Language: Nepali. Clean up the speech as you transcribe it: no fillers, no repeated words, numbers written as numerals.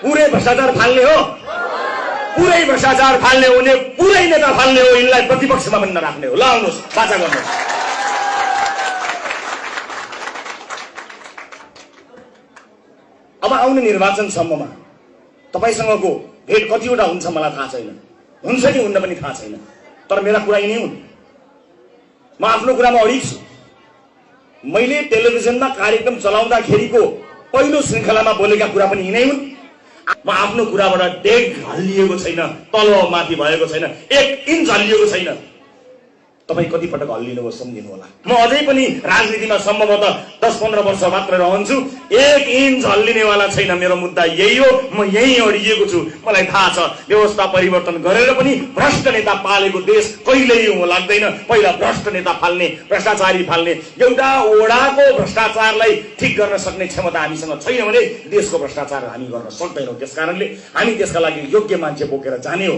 पुरै भ्रष्टाचार फाल्ने हो, पुरै भ्रष्टाचार फाल्ने हो भने पुरै नेता फाल्ने हो। यिनलाई प्रतिपक्षमा पनि नराख्ने हो। ल आउनुहोस् बाचा गर्नुहोस्। अब आउने निर्वाचनसम्ममा तपाईसँगको भेट कतिवटा हुन्छ मलाई थाहा छैन, हुन्छ कि हुन्न पनि थाहा छैन, तर मेरा कुरा यिनै हुन्। म आफ्नो कुरामा अडिग छु। मैले टेलिभिजनमा कार्यक्रम चलाउँदाखेरिको पहिलो श्रृङ्खलामा बोलेका कुरा पनि यिनै हुन्। म आफ्नो कुराबाट डेग हल्लिएको छैन, तल माथि भएको छैन, 1 इन्च हल्लिएको छैन। तपाईँ कति पटक हल्लिनुभयो सम्झिनु होला। म अझै पनि राजनीतिमा सम्भवतः 10-15 वर्ष मात्र रहन्छु, 1 इन्च हल्लिनेवाला छैन। मेरो मुद्दा यही हो, म यही अडिएको छु। मलाई थाहा छ व्यवस्था परिवर्तन गरेर पनि भ्रष्ट नेता पालेको देश कहिल्यै लाग्दैन। पहिला भ्रष्ट नेता फाल्ने, भ्रष्टाचारी फाल्ने, एउटा ओडाको भ्रष्टाचारलाई ठिक गर्न सक्ने क्षमता हामीसँग छैन भने देशको भ्रष्टाचार हामी गर्न सक्दैनौँ। त्यसकारणले हामी त्यसका लागि योग्य मान्छे बोकेर जाने हो।